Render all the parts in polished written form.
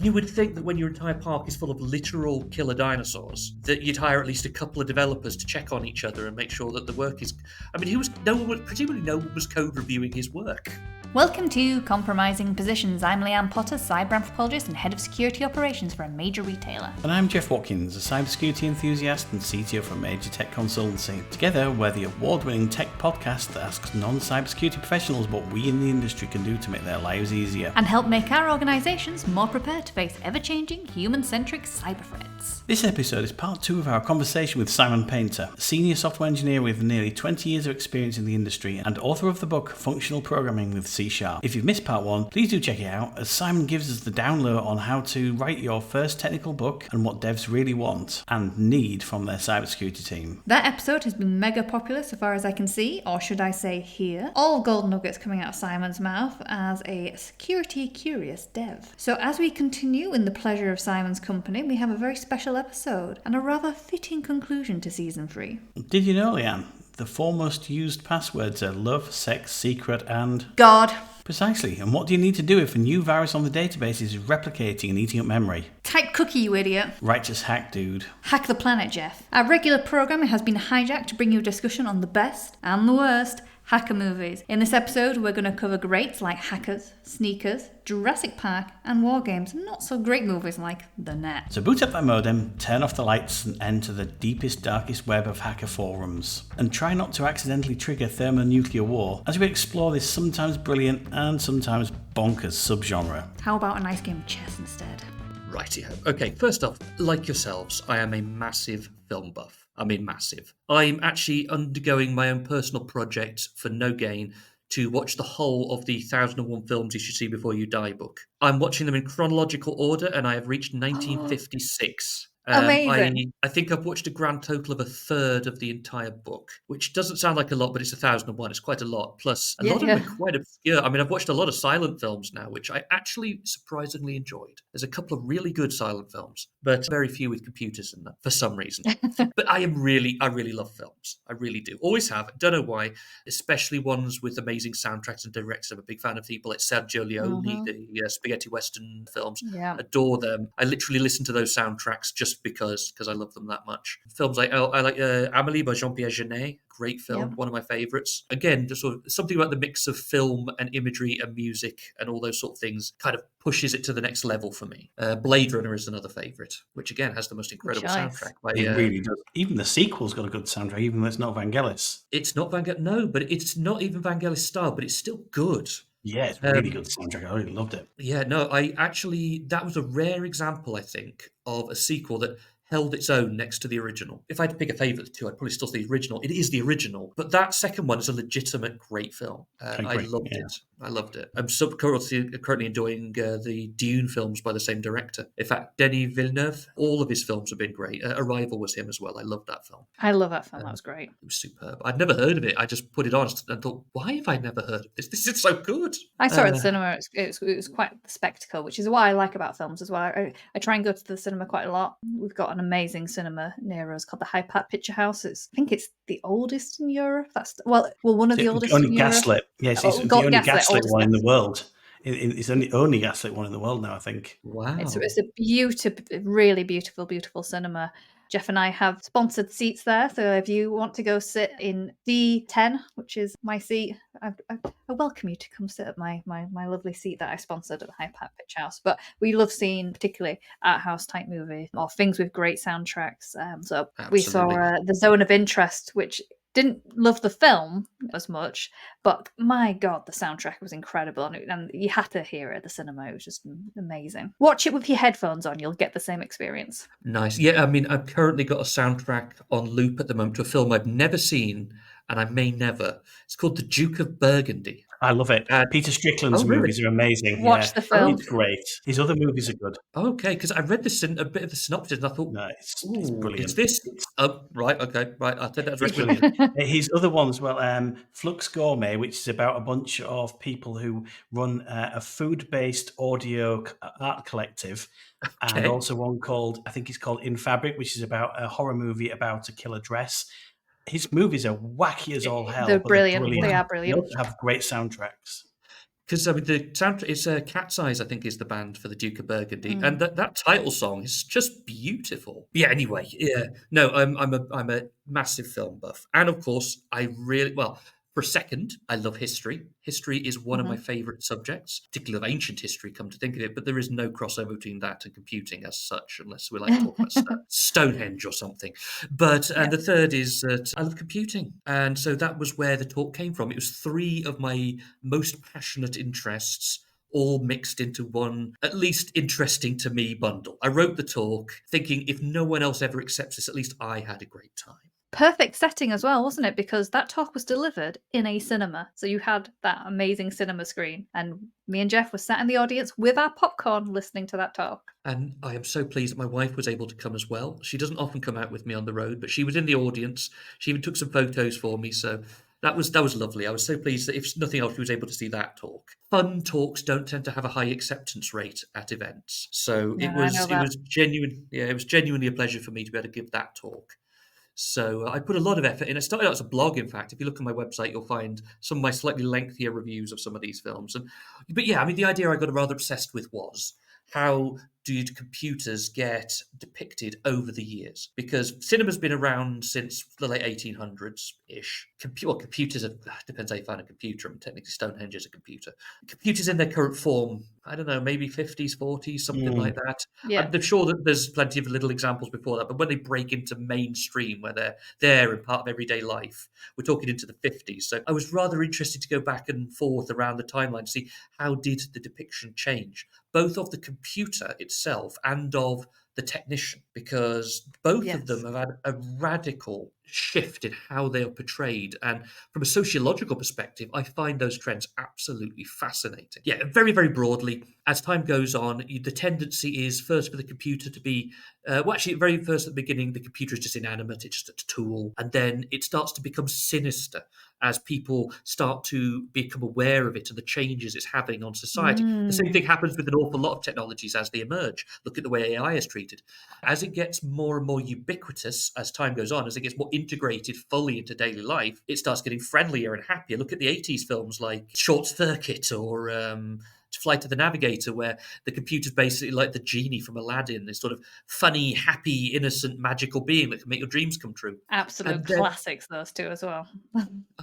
You would think that when your entire park is full of literal killer dinosaurs, that you'd hire at least a couple of developers to check on each other and make sure that the work is. I mean, presumably no one was code reviewing his work. Welcome to Compromising Positions. I'm Leanne Potter, cyber anthropologist and head of security operations for a major retailer. And I'm Jeff Watkins, a cybersecurity enthusiast and CTO for a major tech consultancy. Together, we're the award-winning tech podcast that asks non-cybersecurity professionals what we in the industry can do to make their lives easier. And help make our organisations more prepared to face ever-changing, human-centric cyber threats. This episode is part 2 of our conversation with Simon Painter, a senior software engineer with nearly 20 years of experience in the industry and author of the book Functional Programming with C#. If you've missed part 1, please do check it out, as Simon gives us the download on how to write your first technical book and what devs really want and need from their cybersecurity team. That episode has been mega popular so far as I can see, or should I say hear. All gold nuggets coming out of Simon's mouth as a security curious dev. So as we continue in the pleasure of Simon's company, we have a very special episode and a rather fitting conclusion to season 3. Did you know, Leanne, the 4 most used passwords are love, sex, secret, and... God. Precisely. And what do you need to do if a new virus on the database is replicating and eating up memory? Type cookie, you idiot. Righteous hack, dude. Hack the planet, Jeff. Our regular programming has been hijacked to bring you a discussion on the best and the worst hacker movies. In this episode, we're going to cover greats like Hackers, Sneakers, Jurassic Park, and war games, and not so great movies like The Net. So boot up that modem, turn off the lights, and enter the deepest, darkest web of hacker forums. And try not to accidentally trigger thermonuclear war as we explore this sometimes brilliant and sometimes bonkers subgenre. How about a nice game of chess instead? Righty-ho. Okay, first off, like yourselves, I am a massive film buff. I mean, massive. I'm actually undergoing my own personal project for no gain to watch the whole of the 1001 Films You Should See Before You Die book. I'm watching them in chronological order, and I have reached 1956. Amazing. I think I've watched a grand total of a third of the entire book, which doesn't sound like a lot, but it's 1001. It's quite a lot. Plus, a lot of them are quite obscure. I mean, I've watched a lot of silent films now, which I actually surprisingly enjoyed. There's a couple of really good silent films, but very few with computers in them for some reason. But I really love films. I really do. Always have. Don't know why, especially ones with amazing soundtracks and directors. I'm a big fan of people like Sergio Leone, the spaghetti western films. Yeah. Adore them. I literally listen to those soundtracks just because I love them that much. Films like I like Amélie by Jean-Pierre Jeunet, great film, one of my favourites. Again, just sort of something about the mix of film and imagery and music and all those sort of things kind of pushes it to the next level for me. Blade Runner is another favourite, which again has the most incredible soundtrack. It really does. Even the sequel's got a good soundtrack, even though it's not Vangelis. It's not Vangelis, no, but it's not even Vangelis style, but it's still good. Yeah, it's really good soundtrack. I really loved it. Yeah, no, that was a rare example, I think, of a sequel that held its own next to the original. If I had to pick a favourite of the two, I'd probably still say the original. It is the original, but that second one is a legitimate great film. I loved it. I loved it. I'm currently enjoying the Dune films by the same director. In fact, Denis Villeneuve, all of his films have been great. Arrival was him as well. I loved that film. I love that film. That was great. It was superb. I'd never heard of it. I just put it on and thought, why have I never heard of this? This is so good. I saw it at the cinema. It was quite the spectacle, which is what I like about films as well. I try and go to the cinema quite a lot. We've got an amazing cinema near us called the Hypat Picture House. I think it's the oldest in Europe. One of the oldest only in gaslit. Europe. Yes, it's the only gaslit one in the world. It's the only gaslit one in the world now, I think. Wow. It's a really beautiful cinema. Jeff and I have sponsored seats there, so if you want to go sit in D10, which is my seat, I welcome you to come sit at my lovely seat that I sponsored at the Hypat Pitch House. But we love seeing particularly art house type movies or things with great soundtracks. So Absolutely. We saw The Zone of Interest, which didn't love the film as much, but my God, the soundtrack was incredible, and you had to hear it at the cinema. It was just amazing. Watch it with your headphones on; you'll get the same experience. Nice. Yeah, I mean, I've currently got a soundtrack on loop at the moment to a film I've never seen, and I may never. It's called The Duke of Burgundy. I love it. Peter Strickland's movies are amazing. Watch the film. It's great. His other movies are good. Okay, because I read a bit of the synopsis and I thought, no, it's brilliant. It's this. Right, okay, right. I'll take that as brilliant. His other ones, Flux Gourmet, which is about a bunch of people who run a food-based audio art collective. Okay. And also one called, I think it's called In Fabric, which is about a horror movie about a killer dress. His movies are wacky as all hell. They're brilliant. They are brilliant. They also have great soundtracks. Because I mean, the soundtrack is Cat's Eyes, I think, is the band for the Duke of Burgundy, Mm. and that title song is just beautiful. Yeah. Anyway, yeah. No, I'm a massive film buff, and of course, I really well. For a second, I love history. History is one of my favourite subjects, particularly of ancient history, come to think of it, but there is no crossover between that and computing as such, unless we're like talking about Stonehenge or something. But, and the third is that I love computing. And so that was where the talk came from. It was three of my most passionate interests all mixed into one, at least interesting to me, bundle. I wrote the talk thinking if no one else ever accepts this, at least I had a great time. Perfect setting as well, wasn't it? Because that talk was delivered in a cinema. So you had that amazing cinema screen. And me and Jeff were sat in the audience with our popcorn listening to that talk. And I am so pleased that my wife was able to come as well. She doesn't often come out with me on the road, but she was in the audience. She even took some photos for me. So that was lovely. I was so pleased that if nothing else, she was able to see that talk. Fun talks don't tend to have a high acceptance rate at events. So Yeah, it was genuine. Yeah, it was genuinely a pleasure for me to be able to give that talk. So I put a lot of effort in. I started out as a blog, in fact. If you look on my website, you'll find some of my slightly lengthier reviews of some of these films. But yeah, I mean, the idea I got rather obsessed with was how did computers get depicted over the years? Because cinema's been around since the late 1800s-ish. Computers are, depends how you find a computer. I mean, technically Stonehenge is a computer. Computers in their current form, I don't know, maybe 50s, 40s, something like that. Yeah. I'm sure that there's plenty of little examples before that, but when they break into mainstream, where they're there and part of everyday life, we're talking into the 50s. So I was rather interested to go back and forth around the timeline to see how did the depiction change, both of the computer itself and of the technician, because both of them have had a radical shift in how they are portrayed. And from a sociological perspective, I find those trends absolutely fascinating. Yeah, very, very broadly, as time goes on, the tendency is first for the computer to be, actually, very first at the beginning, the computer is just inanimate, it's just a tool. And then it starts to become sinister as people start to become aware of it and the changes it's having on society. The same thing happens with an awful lot of technologies as they emerge. Look at the way AI is treated. As it gets more and more ubiquitous as time goes on, as it gets more integrated fully into daily life, it starts getting friendlier and happier. Look at the 80s films like Short Circuit or Flight of the Navigator, where the computer's basically like the genie from Aladdin, this sort of funny, happy, innocent, magical being that can make your dreams come true. Absolute classics, those two as well.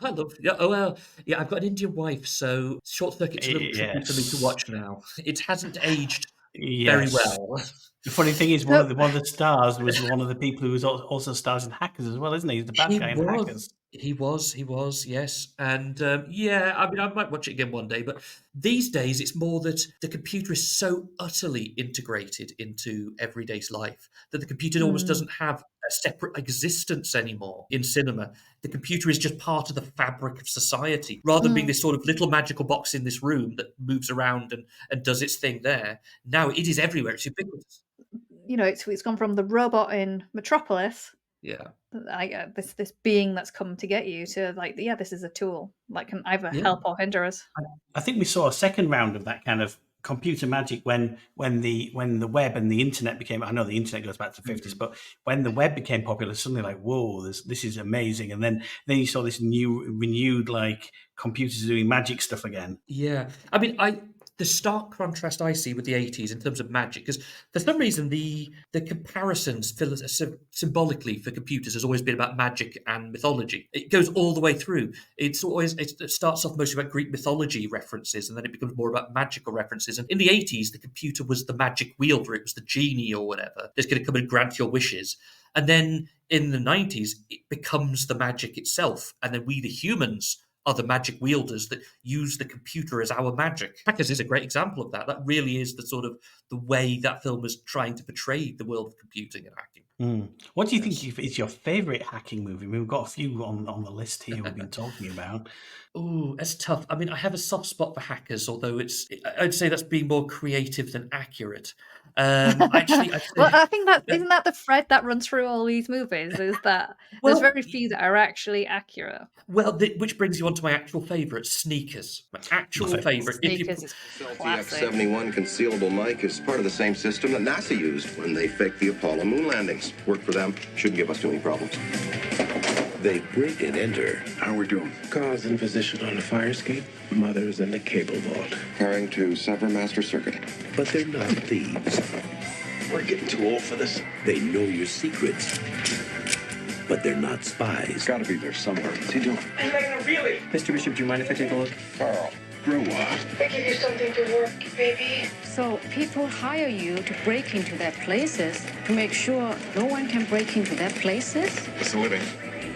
I love. Yeah, oh well, yeah. I've got an Indian wife, so Short Circuit's a little tricky for me to watch now. It hasn't aged very well. The funny thing is, one of the stars was one of the people who was also stars in Hackers as well, isn't he? He's the bad guy in Hackers. He was, yes. And yeah, I mean, I might watch it again one day, but these days it's more that the computer is so utterly integrated into everyday's life that the computer almost doesn't have a separate existence anymore in cinema. The computer is just part of the fabric of society. Rather than being this sort of little magical box in this room that moves around and does its thing there, now it is everywhere. It's ubiquitous. You know, it's gone from the robot in Metropolis, this being that's come to get you, to like, this is a tool that can either help or hinder us. I think we saw a second round of that kind of computer magic when the web and the internet became. I know the internet goes back to the 50s, but when the web became popular, suddenly like, whoa, this is amazing. And then you saw this renewed like computers doing magic stuff again. Yeah, I mean, the stark contrast I see with the 80s in terms of magic, because for some reason the comparisons symbolically for computers has always been about magic and mythology. It goes all the way through. It starts off mostly about Greek mythology references, and then it becomes more about magical references. And in the 80s, the computer was the magic wielder. It was the genie or whatever that's going to come and grant your wishes. And then in the 90s, it becomes the magic itself. And then we, the humans, are the magic wielders that use the computer as our magic. Hackers is a great example of that. That really is the sort of the way that film is trying to portray the world of computing and hacking. What do you think is your favourite hacking movie? I mean, we've got a few on the list here we've been talking about. Oh, that's tough. I mean, I have a soft spot for Hackers, although I'd say that's being more creative than accurate. Actually, well, I think isn't that the thread that runs through all these movies, is that there's very few that are actually accurate. Well, which brings you on to my actual favourite, Sneakers. My actual favourite. Sneakers is classic. LTF-71 concealable mic is part of the same system that NASA used when they faked the Apollo moon landings. Worked for them. Shouldn't give us too many problems. They break and enter. How we doing? Cars in position on the fire escape. Mothers in the cable vault. Preparing to sever master circuit. But they're not thieves. We're getting too old for this. They know your secrets. But they're not spies. It's gotta be there somewhere. What's he doing? He's making a wheelie. Mr. Bishop, do you mind if I take a look? Carl, grow up. I give you something to work, baby. So people hire you to break into their places to make sure no one can break into their places? It's a living.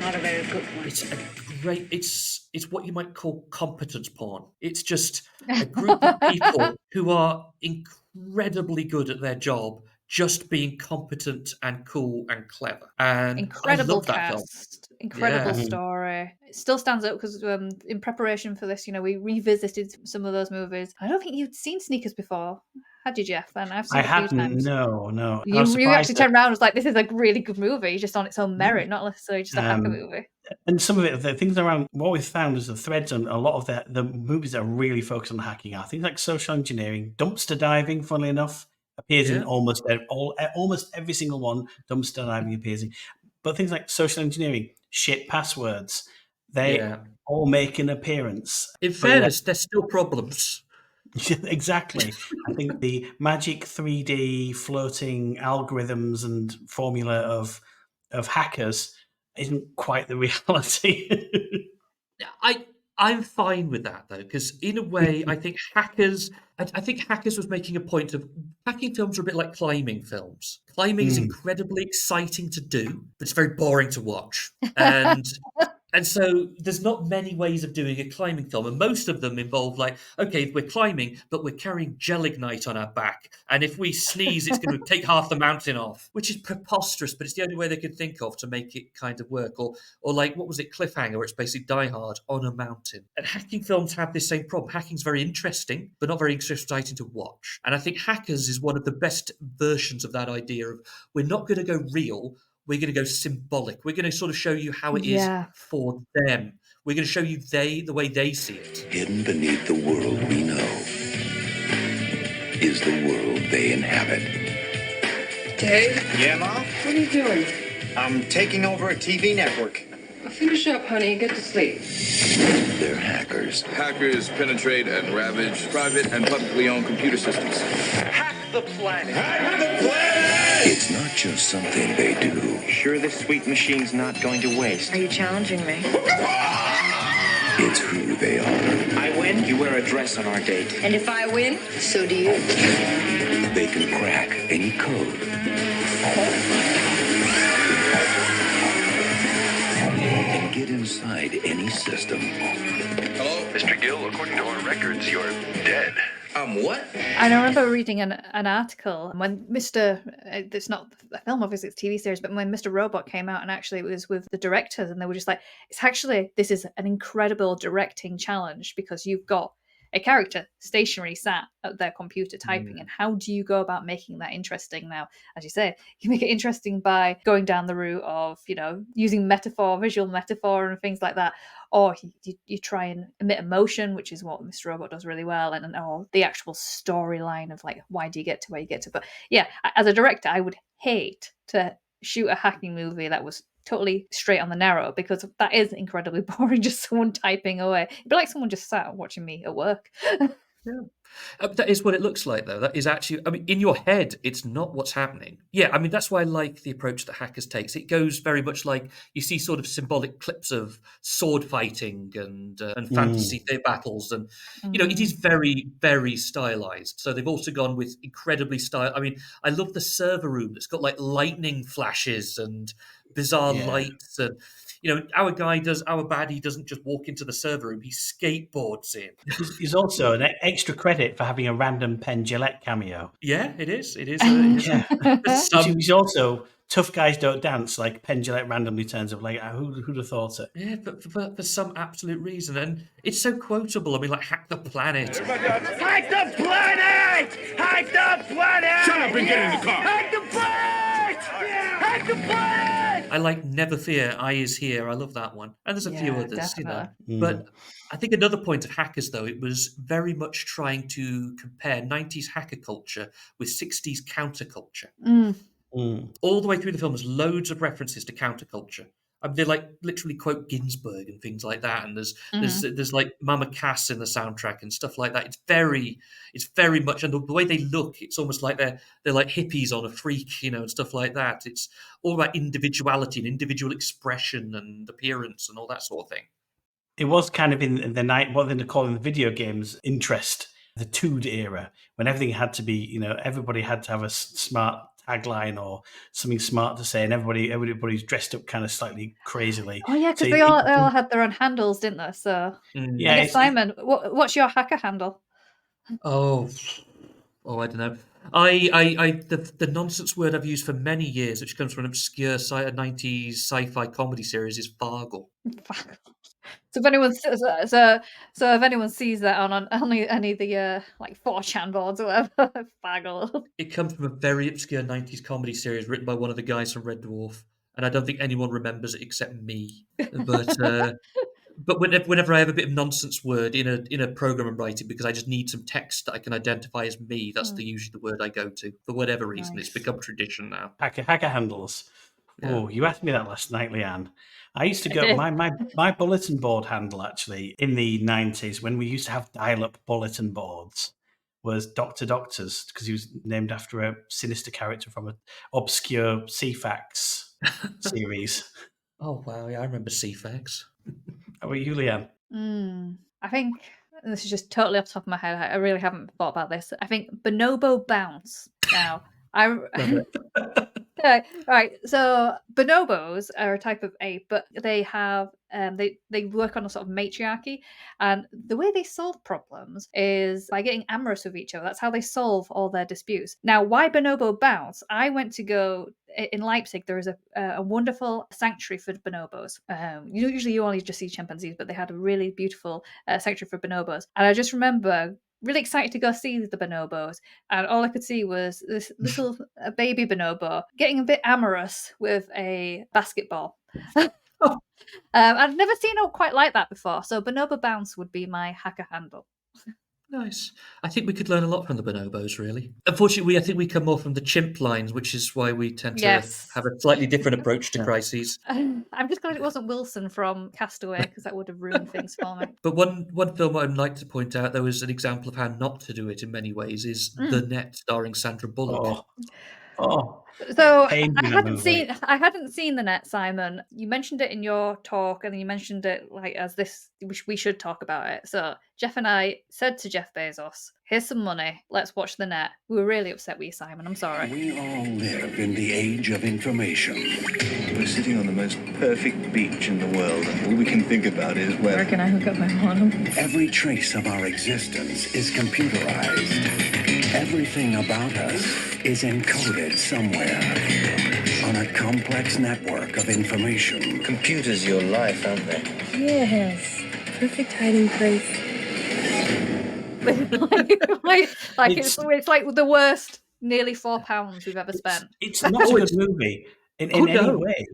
Not a very good one. It's a great. It's what you might call competence porn. It's just a group of people who are incredibly good at their job, just being competent and cool and clever. And incredible I love that film. cast, incredible Yeah. story. It still stands out because in preparation for this, we revisited some of those movies. I don't think you'd seen Sneakers before, had you, Jeff? And I've seen I it a few hadn't. times. No. You actually turned around and was like, "This is a really good movie, just on its own merit, not necessarily just a hacker movie." And some of it, the things around what we've found is the threads on a lot of the movies that are really focused on hacking are things like social engineering, dumpster diving. Funnily enough, appears in almost every single one. Dumpster diving appears in, but things like social engineering, shit passwords, they all make an appearance. In fairness, there's still problems. Exactly. I think the magic 3D floating algorithms and formula of hackers isn't quite the reality. I'm fine with that though, because in a way, I think hackers was making a point of hacking films are a bit like climbing films. Climbing is incredibly exciting to do, but it's very boring to watch. And so there's not many ways of doing a climbing film, and most of them involve like, okay, we're climbing, but we're carrying gelignite on our back, and if we sneeze, it's going to take half the mountain off, which is preposterous, but it's the only way they could think of to make it kind of work. Or like, what was it, Cliffhanger, where it's basically Die Hard on a mountain. And hacking films have this same problem. Hacking's very interesting, but not very exciting to watch. And I think Hackers is one of the best versions of that idea of we're not going to go real, we're going to go symbolic. We're going to sort of show you how it is for them. We're going to show you the way they see it. Hidden beneath the world we know is the world they inhabit. Dave? Yeah, Mom? What are you doing? I'm taking over a TV network. Finish up, honey, and get to sleep. They're hackers. Hackers penetrate and ravage private and publicly owned computer systems. Hack the planet! Hack the planet! It's not just something they do. Sure this sweet machine's not going to waste. Are you challenging me? It's who they are. I win, you wear a dress on our date. And if I win, so do you. They can crack any code. And get inside any system. Hello? Mr. Gill, according to our records, you're dead. What? And I remember reading an article when it's not a film, obviously it's a TV series, but when Mr. Robot came out, and actually it was with the directors, and they were just like, this is an incredible directing challenge, because you've got a character stationary sat at their computer typing, and how do you go about making that interesting? Now, as you say, you make it interesting by going down the route of, using visual metaphor and things like that, or you try and emit emotion, which is what Mr. Robot does really well, and or the actual storyline of like, why do you get to where you get to? But yeah, as a director, I would hate to shoot a hacking movie that was totally straight on the narrow, because that is incredibly boring, just someone typing away. It'd be like someone just sat watching me at work. Yeah. That is what it looks like, though. That is actually, in your head, it's not what's happening. Yeah, that's why I like the approach that Hackers takes. It goes very much like you see sort of symbolic clips of sword fighting and fantasy battles. And, it is very, very stylized. So they've also gone with incredibly I love the server room that's got like lightning flashes and bizarre lights, and our baddie doesn't just walk into the server room, he skateboards in. He's also an extra credit for having a random Penn Jillette cameo. Yeah, it is. He's also Tough Guys Don't Dance, like Penn Jillette randomly turns up. Like, who'd have thought it? Yeah, but for some absolute reason, and it's so quotable. Like Hack the Planet. Hack the planet! Hack the planet! Shut up and get in the car! Hack the planet! Hack the planet! I like Never Fear, I Is Here. I love that one. And there's a few others, definitely. But I think another point of Hackers, though, it was very much trying to compare 90s hacker culture with 60s counterculture. All the way through the film, there's loads of references to counterculture. I mean, they like literally quote Ginsberg and things like that, and Mhm. there's like Mama Cass in the soundtrack and stuff like that. It's very much, and the way they look, it's almost like they're like hippies on a freak, and stuff like that. It's all about individuality and individual expression and appearance and all that sort of thing. It was kind of in the night, what they're calling the video games interest, the Tood era, when everything had to be, everybody had to have a smart tagline or something smart to say, and everybody's dressed up kind of slightly crazily. Oh yeah, So because they all had their own handles, didn't they? So I yeah, guess Simon, what's your hacker handle? Oh, I don't know. The nonsense word I've used for many years, which comes from an obscure 90s sci-fi comedy series, is Fargle. So if anyone if anyone sees that on any of the like 4chan boards or whatever, Faggle. It comes from a very obscure 90s comedy series written by one of the guys from Red Dwarf, and I don't think anyone remembers it except me. But whenever I have a bit of nonsense word in a program I'm writing, because I just need some text that I can identify as me, that's usually the word I go to. For whatever reason, it's become tradition now. Hacker handles. Yeah. Oh, you asked me that last night, Leanne. I used to I go did. my bulletin board handle actually in the 90s when we used to have dial-up bulletin boards was Dr. Doctors, because he was named after a sinister character from an obscure CFAX series. Oh wow, yeah, I remember CFAX. How about you, Leanne? I think and this is just totally off the top of my head. I really haven't thought about this. I think Bonobo Bounce. Now, Okay, right. So bonobos are a type of ape, but they have they work on a sort of matriarchy, and the way they solve problems is by getting amorous with each other. That's how they solve all their disputes. Now, why bonobo bounce? I went to go in Leipzig. There is a wonderful sanctuary for bonobos. Usually you only just see chimpanzees, but they had a really beautiful sanctuary for bonobos, and I just remember really excited to go see the bonobos, and all I could see was this little baby bonobo getting a bit amorous with a basketball. I'd never seen it quite like that before, so Bonobo Bounce would be my hacker handle. Nice. I think we could learn a lot from the bonobos, really. Unfortunately, I think we come more from the chimp lines, which is why we tend to have a slightly different approach to crises. I'm just glad it wasn't Wilson from Castaway, because that would have ruined things for me. But one film I'd like to point out, though, as an example of how not to do it in many ways, is The Net, starring Sandra Bullock. So I hadn't seen The Net, Simon. You mentioned it in your talk, and then you mentioned it like as this we should talk about it. So Jeff and I said to Jeff Bezos, "Here's some money. Let's watch The Net." We were really upset with you, Simon. I'm sorry. We all live in the age of information. We're sitting on the most perfect beach in the world, and all we can think about is where can I hook up my modem? Every trace of our existence is computerized. Everything about us is encoded somewhere on a complex network of information. Computers your life, aren't they? Yes. Perfect hiding place. It's like the worst nearly £4 we've ever spent. It's not a good movie in any way.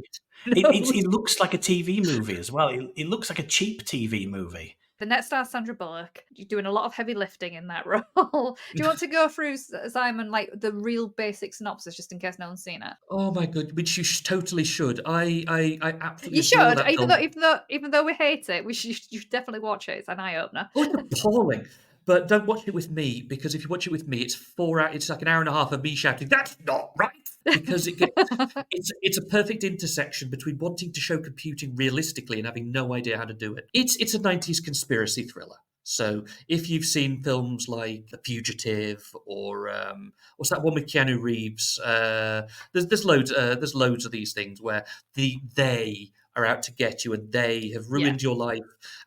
It looks like a TV movie as well. It looks like a cheap TV movie. The Net star Sandra Bullock. You're doing a lot of heavy lifting in that role. Do you want to go through, Simon, like the real basic synopsis, just in case no one's seen it? Oh my god, which you totally should. I absolutely you should, that even though we hate it, you should definitely watch it. It's an eye opener. Oh, it's appalling. But don't watch it with me, because if you watch it with me, it's like an hour and a half of me shouting, "That's not right!" Because it's a perfect intersection between wanting to show computing realistically and having no idea how to do it. It's a 90s conspiracy thriller. So if you've seen films like The Fugitive or what's that one with Keanu Reeves, there's loads of these things where they are out to get you and they have ruined your life,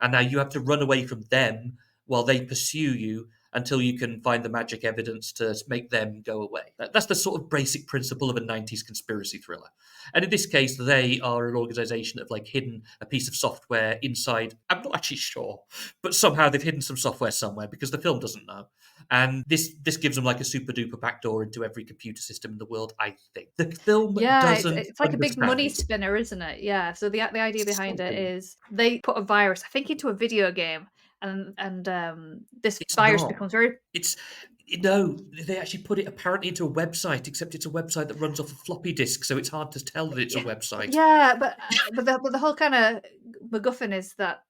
and now you have to run away from them while they pursue you until you can find the magic evidence to make them go away. That's the sort of basic principle of a 90s conspiracy thriller. And in this case, they are an organization that have like hidden a piece of software inside. I'm not actually sure, but somehow they've hidden some software somewhere because the film doesn't know. And this gives them like a super duper backdoor into every computer system in the world, I think. The film doesn't. It's like a big money spinner, isn't it? Yeah. So the idea behind it is they put a virus, I think, into a video game. And this virus becomes very. No, they actually put it apparently into a website, except it's a website that runs off a floppy disk, so it's hard to tell that it's a website. Yeah, but the whole kind of MacGuffin is that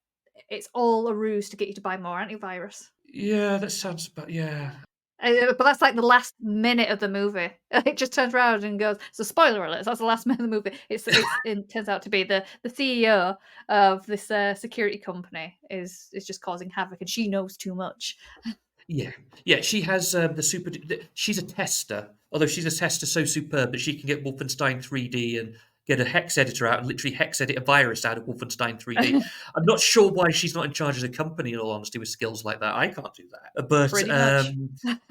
it's all a ruse to get you to buy more antivirus. Yeah, that sounds about, yeah. But that's like the last minute of the movie. It just turns around and goes, so spoiler alert, that's the last minute of the movie. It turns out to be the CEO of this security company is just causing havoc, and she knows too much. Yeah, she has she's a tester, although she's a tester so superb that she can get Wolfenstein 3D and get a hex editor out and literally hex edit a virus out of Wolfenstein 3D. I'm not sure why she's not in charge of the company, in all honesty, with skills like that. I can't do that. But Pretty much.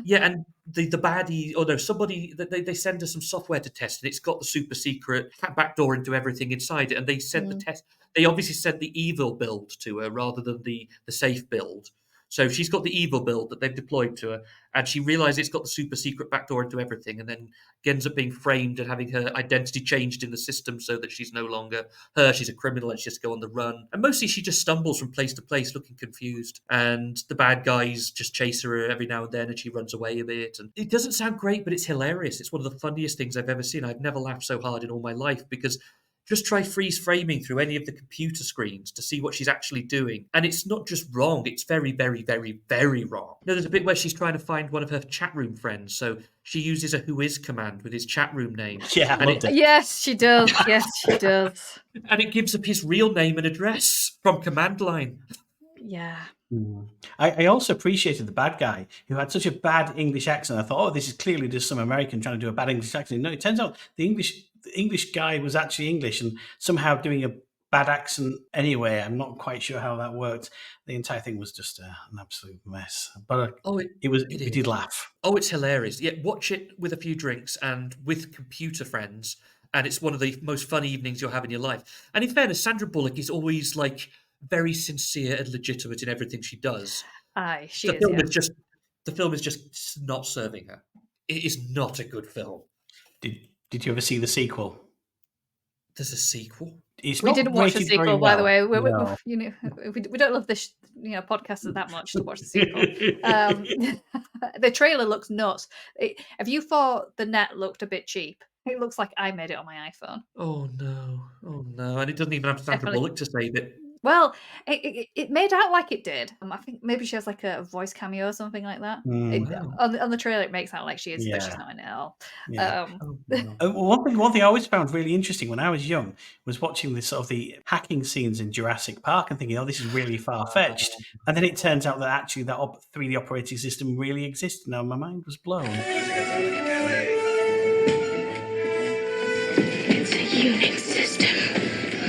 yeah, and the baddie, or no, somebody, they send her some software to test, and it's got the super secret backdoor into everything inside it, and they sent the test. They obviously sent the evil build to her rather than the safe build. So she's got the evil build that they've deployed to her, and she realizes it's got the super secret backdoor into everything, and then ends up being framed and having her identity changed in the system so that she's no longer her. She's a criminal and she has to go on the run. And mostly she just stumbles from place to place looking confused, and the bad guys just chase her every now and then, and she runs away a bit. And it doesn't sound great, but it's hilarious. It's one of the funniest things I've ever seen. I've never laughed so hard in all my life, because just try freeze framing through any of the computer screens to see what she's actually doing. And it's not just wrong, it's very, very, very, very wrong. You know, there's a bit where she's trying to find one of her chat room friends, so she uses a whois command with his chat room name. Yeah, yes, she does. Yes, she does. And it gives up his real name and address from command line. Yeah. I also appreciated the bad guy who had such a bad English accent. I thought, oh, this is clearly just some American trying to do a bad English accent. No, it turns out the English guy was actually English and somehow doing a bad accent anyway. I'm not quite sure how that worked. The entire thing was just an absolute mess. But we did laugh. Oh, it's hilarious. Yeah, watch it with a few drinks and with computer friends, and it's one of the most fun evenings you'll have in your life. And in fairness, Sandra Bullock is always like very sincere and legitimate in everything she does. Aye, she is. The film is just not serving her. It is not a good film. Did you ever see the sequel? There's a sequel? We didn't watch the sequel, by the way. We don't love this podcast that much to watch the sequel. The trailer looks nuts. If you thought the net looked a bit cheap, it looks like I made it on my iPhone. Oh no! And it doesn't even have Sandra Bullock to save it. Well, it made out like it did. I think maybe she has like a voice cameo or something like that. Wow. On the trailer, it makes out like she is, but she's not in it at all. Yeah. One thing I always found really interesting when I was young was watching this sort of the hacking scenes in Jurassic Park and thinking, oh, this is really far-fetched. And then it turns out that actually that 3D operating system really exists. Now my mind was blown. It's a Unix system.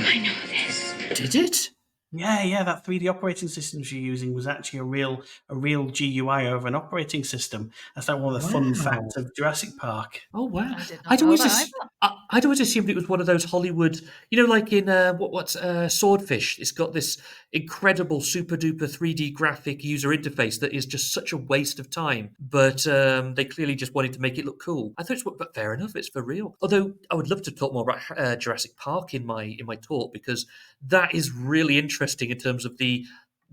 I know this. Did it? Yeah, that 3D operating system she's using was actually a real GUI over an operating system. That's like one of the fun facts of Jurassic Park. Oh wow! I'd always assumed it was one of those Hollywood, like in Swordfish. It's got this incredible super duper 3D graphic user interface that is just such a waste of time. But they clearly just wanted to make it look cool. I thought but fair enough, it's for real. Although I would love to talk more about Jurassic Park in my talk, because that is really interesting in terms of the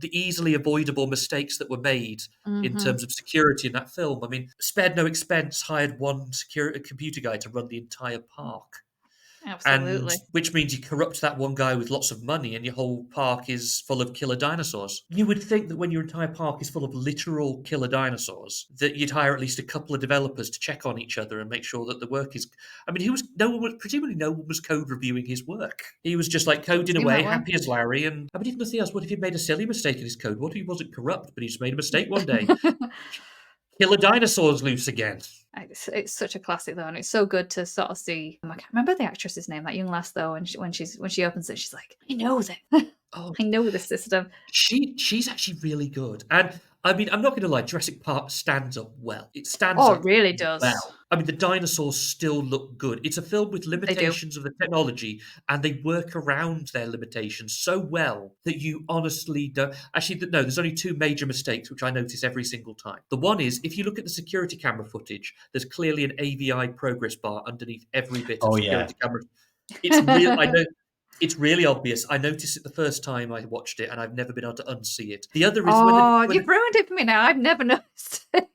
easily avoidable mistakes that were made in terms of security in that film. I mean, spared no expense, hired one computer guy to run the entire park. Absolutely. And which means you corrupt that one guy with lots of money and your whole park is full of killer dinosaurs. You would think that when your entire park is full of literal killer dinosaurs, that you'd hire at least a couple of developers to check on each other and make sure that the work is... I mean, presumably no one was code reviewing his work. He was just like coding away, happy as Larry. And I mean, if nothing else, what if he made a silly mistake in his code? What if he wasn't corrupt, but he just made a mistake one day? Killer dinosaurs loose again. It's such a classic though, and it's so good to sort of see. I can't remember the actress's name, that young lass though, and when she opens it, she's like, I know it. I know the system. She's actually really good. And I mean, I'm not going to lie, Jurassic Park stands up well. It stands up. Oh, it really does. Well. I mean, the dinosaurs still look good. It's a film with limitations of the technology, and they work around their limitations so well that you honestly don't... Actually, no, there's only two major mistakes, which I notice every single time. The one is, if you look at the security camera footage, there's clearly an AVI progress bar underneath every bit of security camera. It's real. I know. It's really obvious. I noticed it the first time I watched it, and I've never been able to unsee it. The other is you've ruined it for me now. I've never noticed it.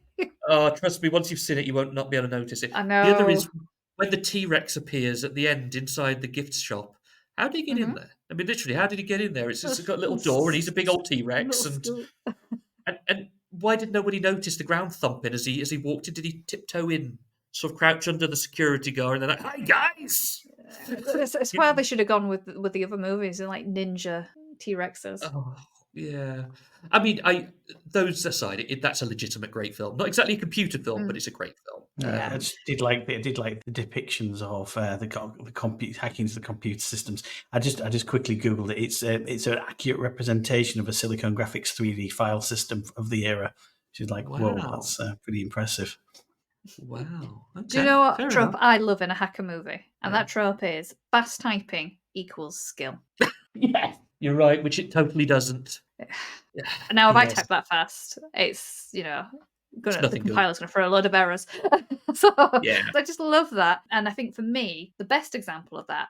Oh, trust me, once you've seen it, you won't not be able to notice it. I The other know. is when the T-Rex appears at the end inside the gift shop. How did he get in there? I mean, literally, how did he get in there? It's got a little door, and he's a big old T-Rex, and why did nobody notice the ground thumping as he walked in? Did he tiptoe in, sort of crouch under the security guard, and then like, "Hi guys!" It's why they should have gone with the other movies and like ninja T-Rexes. Oh, yeah. I mean, those aside, that's a legitimate great film. Not exactly a computer film, but it's a great film. Yeah, I just did like the depictions of the hacking into the computer systems. I just quickly googled it. It's an accurate representation of a Silicon Graphics 3D file system of the era. She's like, whoa, that's pretty impressive. Wow. Okay. Do you know what Fair trope enough. I love in a hacker movie? And that trope is fast typing equals skill. Yes, you're right, which it totally doesn't. Now, if I type that fast, it's, the compiler's going to throw a load of errors. So I just love that. And I think for me, the best example of that,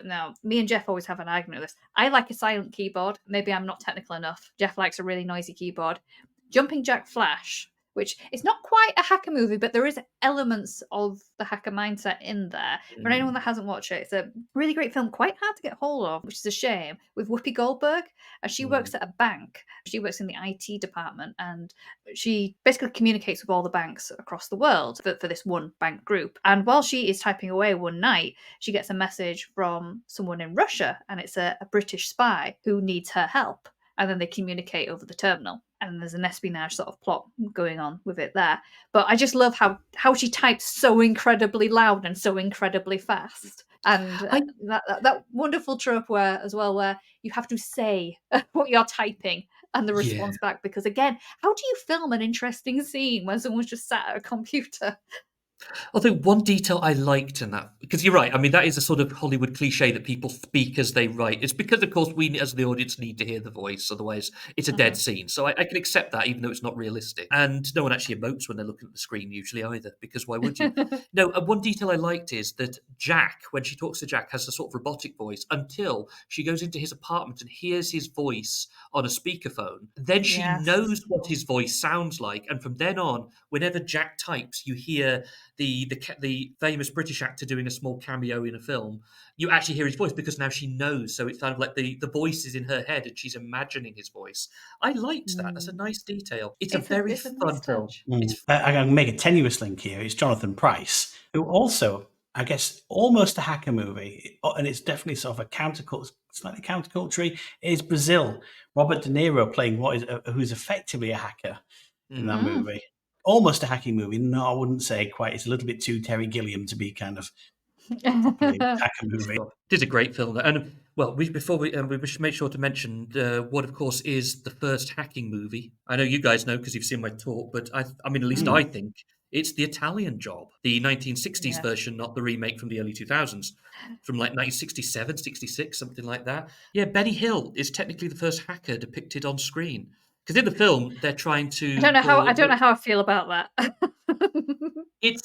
now, me and Jeff always have an argument with this. I like a silent keyboard. Maybe I'm not technical enough. Jeff likes a really noisy keyboard. Jumping Jack Flash, which is not quite a hacker movie, but there is elements of the hacker mindset in there. For anyone that hasn't watched it, it's a really great film, quite hard to get hold of, which is a shame, with Whoopi Goldberg. And she works at a bank. She works in the IT department, and she basically communicates with all the banks across the world for this one bank group. And while she is typing away one night, she gets a message from someone in Russia, and it's a British spy who needs her help. And then they communicate over the terminal. And there's an espionage sort of plot going on with it there. But I just love how she types so incredibly loud and so incredibly fast. And that wonderful trope where you have to say what you're typing and the response back. Because again, how do you film an interesting scene when someone's just sat at a computer? Although one detail I liked in that, because you're right, I mean, that is a sort of Hollywood cliche that people speak as they write. It's because, of course, we as the audience need to hear the voice, otherwise it's a dead scene. So I can accept that, even though it's not realistic. And no one actually emotes when they're looking at the screen usually either, because why would you? No, one detail I liked is that Jack, when she talks to Jack, has a sort of robotic voice until she goes into his apartment and hears his voice on a speakerphone. Then she knows what his voice sounds like. And from then on, whenever Jack types, you hear the famous British actor doing a small cameo in a film, you actually hear his voice because now she knows. So it's kind of like the voice is in her head and she's imagining his voice. I liked that. That's a nice detail. It's a very fun film. I can make a tenuous link here. It's Jonathan Pryce, who also, I guess, almost a hacker movie, and it's definitely sort of a slightly counterculture, is Brazil. Robert De Niro playing who's effectively a hacker in that movie. Almost a hacking movie. No, I wouldn't say quite. It's a little bit too Terry Gilliam to be kind of a hacker movie. It is a great film. And, well, we should make sure to mention what, of course, is the first hacking movie. I know you guys know because you've seen my talk, but I mean, at least I think it's The Italian Job, the 1960s version, not the remake from the early 2000s, from like 1967, 66, something like that. Yeah, Benny Hill is technically the first hacker depicted on screen. Because in the film, they're trying to. I don't know how I feel about that. It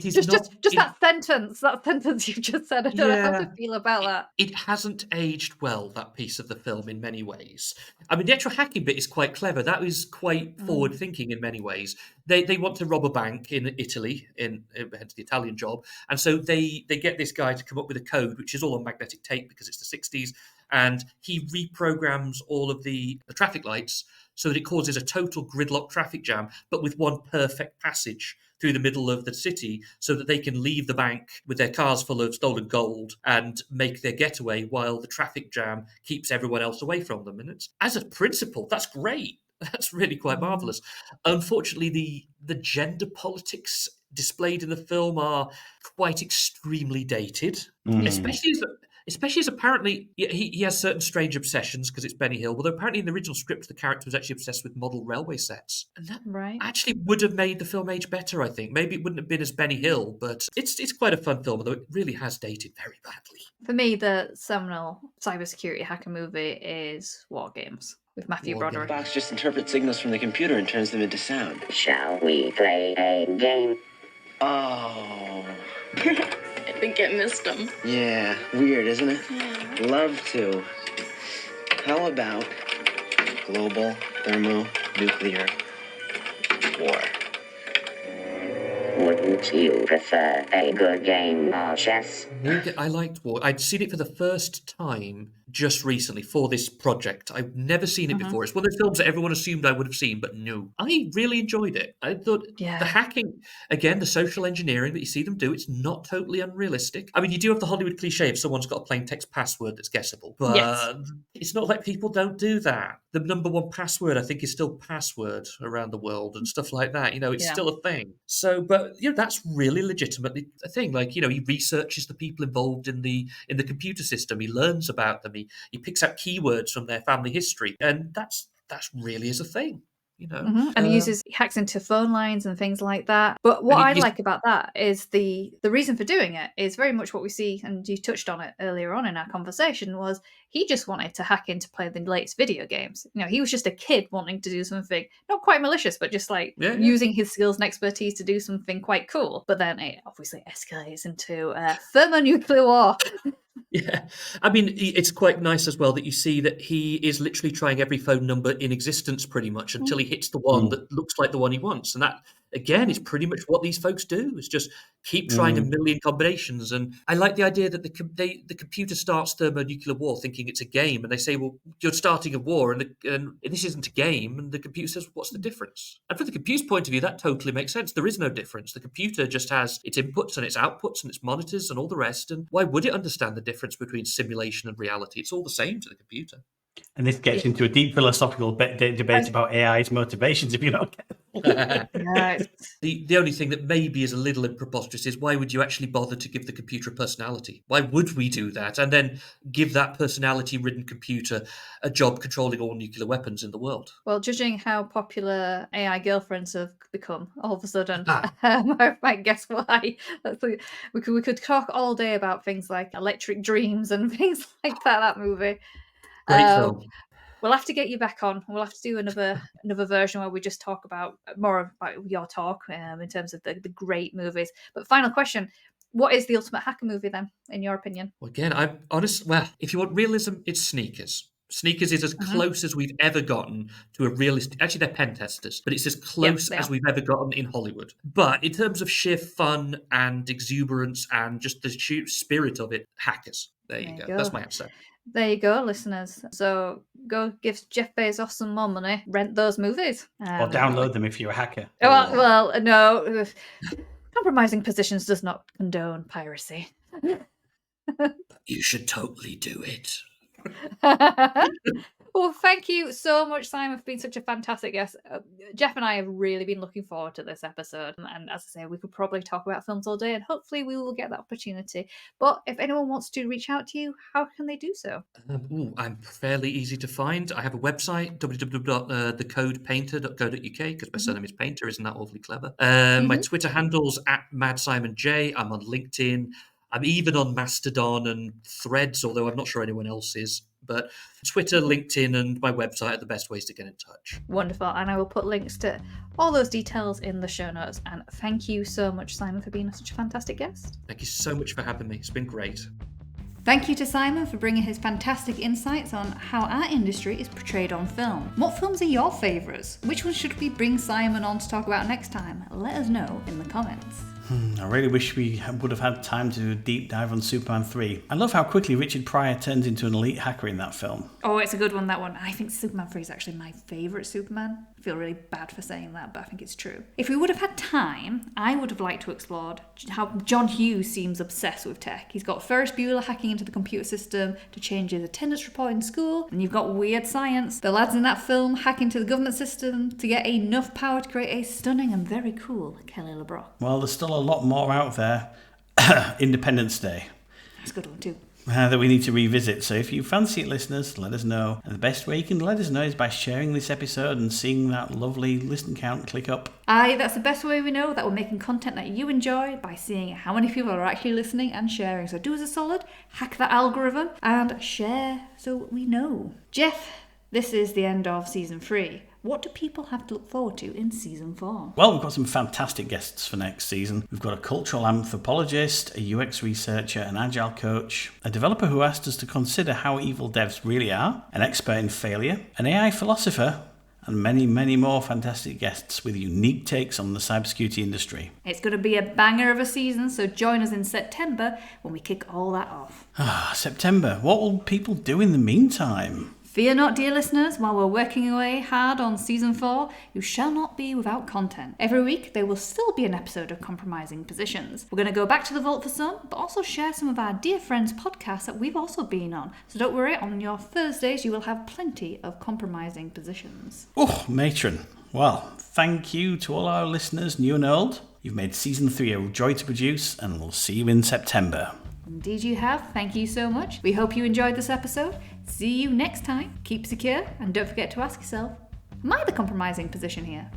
is just not that sentence you just said. I don't know how to feel about that. It hasn't aged well, that piece of the film, in many ways. I mean, the actual hacking bit is quite clever. That is quite forward thinking in many ways. They want to rob a bank in Italy, hence the Italian Job, and so they get this guy to come up with a code, which is all on magnetic tape because it's the 60s, and he reprograms all of the traffic lights so that it causes a total gridlock traffic jam, but with one perfect passage through the middle of the city so that they can leave the bank with their cars full of stolen gold and make their getaway while the traffic jam keeps everyone else away from them. And as a principle, that's great. That's really quite marvellous. Unfortunately, the gender politics displayed in the film are quite extremely dated, especially as apparently he has certain strange obsessions because it's Benny Hill, although apparently in the original script the character was actually obsessed with model railway sets. And that actually would have made the film age better, I think. Maybe it wouldn't have been as Benny Hill, but it's quite a fun film, although it really has dated very badly. For me, the seminal cybersecurity hacker movie is War Games with Matthew Broderick. The box just interprets signals from the computer and turns them into sound. Shall we play a game? Oh. I think I missed him. Yeah, weird, isn't it? Yeah. Love to. How about global thermonuclear war. Wouldn't you prefer a good game of chess? I liked War. I'd seen it for the first time just recently for this project. I've never seen it before. It's one of those films that everyone assumed I would have seen, but no. I really enjoyed it. I thought the hacking, again, the social engineering that you see them do, it's not totally unrealistic. I mean, you do have the Hollywood cliche if someone's got a plain text password that's guessable, but it's not like people don't do that. The number one password, I think, is still password around the world and stuff like that. You know, it's still a thing. So, but, you know, that's really legitimately a thing. Like, you know, he researches the people involved in the computer system. He learns about them. He picks out keywords from their family history, and that's really is a thing, you know. And he hacks into phone lines and things like that. But what I like about that is the reason for doing it is very much what we see, and you touched on it earlier on in our conversation, was he just wanted to hack in to play the latest video games. You know, he was just a kid wanting to do something not quite malicious, but just like using his skills and expertise to do something quite cool. But then it obviously escalates into thermonuclear war. Yeah, I mean, it's quite nice as well that you see that he is literally trying every phone number in existence pretty much until he hits the one that looks like the one he wants. And that, again, is pretty much what these folks do, is just keep trying a million combinations. And I like the idea that the computer starts thermonuclear war thinking it's a game. And they say, well, you're starting a war and this isn't a game. And the computer says, what's the difference? And from the computer's point of view, that totally makes sense. There is no difference. The computer just has its inputs and its outputs and its monitors and all the rest. And why would it understand the difference between simulation and reality? It's all the same to the computer. And this gets into a deep philosophical debate about AI's motivations, if you're not careful. The only thing that maybe is a little preposterous is why would you actually bother to give the computer a personality? Why would we do that? And then give that personality-ridden computer a job controlling all nuclear weapons in the world? Well, judging how popular AI girlfriends have become all of a sudden, I might guess why. We could talk all day about things like Electric Dreams and things like that movie. Great film. We'll have to get you back on. We'll have to do another version where we just talk about more about your talk in terms of the great movies. But final question: what is the ultimate hacker movie then, in your opinion? Well, again, I'm honest. Well, if you want realism, it's Sneakers. Sneakers is as close as we've ever gotten to a realistic. Actually, they're pen testers, but it's as close as we've ever gotten in Hollywood. But in terms of sheer fun and exuberance and just the sheer spirit of it, Hackers. There you go. That's my answer. There you go, listeners. So go give Jeff Bezos some more money, rent those movies. Or download them if you're a hacker. Well, no. Compromising positions does not condone piracy. You should totally do it. Well, thank you so much, Simon, for being such a fantastic guest. Jeff and I have really been looking forward to this episode. And as I say, we could probably talk about films all day, and hopefully we will get that opportunity. But if anyone wants to reach out to you, how can they do so? I'm fairly easy to find. I have a website, www.thecodepainter.co.uk, because my surname is Painter. Isn't that awfully clever? My Twitter handle's @MadSimonJ. I'm on LinkedIn. I'm even on Mastodon and Threads, although I'm not sure anyone else is. But Twitter, LinkedIn, and my website are the best ways to get in touch. Wonderful. And I will put links to all those details in the show notes. And thank you so much, Simon, for being such a fantastic guest. Thank you so much for having me. It's been great. Thank you to Simon for bringing his fantastic insights on how our industry is portrayed on film. What films are your favourites? Which ones should we bring Simon on to talk about next time? Let us know in the comments. I really wish we would have had time to do a deep dive on Superman 3. I love how quickly Richard Pryor turns into an elite hacker in that film. Oh, it's a good one, that one. I think Superman 3 is actually my favourite Superman. I feel really bad for saying that, but I think it's true. If we would have had time, I would have liked to explore how John Hughes seems obsessed with tech. He's got Ferris Bueller hacking into the computer system to change his attendance report in school, and you've got Weird Science. The lads in that film hack into the government system to get enough power to create a stunning and very cool Kelly LeBrock. Well, there's still a lot more out there. Independence Day. That's a good one too. That we need to revisit. So if you fancy it, listeners, let us know. And the best way you can let us know is by sharing this episode and seeing that lovely listen count click up. Aye, that's the best way we know that we're making content that you enjoy, by seeing how many people are actually listening and sharing. So do us a solid, hack that algorithm and share so we know. Jeff, this is the end of season 3. What do people have to look forward to in season 4? Well, we've got some fantastic guests for next season. We've got a cultural anthropologist, a UX researcher, an agile coach, a developer who asked us to consider how evil devs really are, an expert in failure, an AI philosopher, and many, many more fantastic guests with unique takes on the cybersecurity industry. It's going to be a banger of a season, so join us in September when we kick all that off. September. What will people do in the meantime? Fear not, dear listeners, while we're working away hard on Season 4, you shall not be without content. Every week, there will still be an episode of Compromising Positions. We're going to go back to the vault for some, but also share some of our dear friends' podcasts that we've also been on. So don't worry, on your Thursdays, you will have plenty of Compromising Positions. Oh, matron. Well, thank you to all our listeners, new and old. You've made Season 3 a joy to produce, and we'll see you in September. Indeed you have. Thank you so much. We hope you enjoyed this episode. See you next time. Keep secure, and don't forget to ask yourself, am I the compromising position here?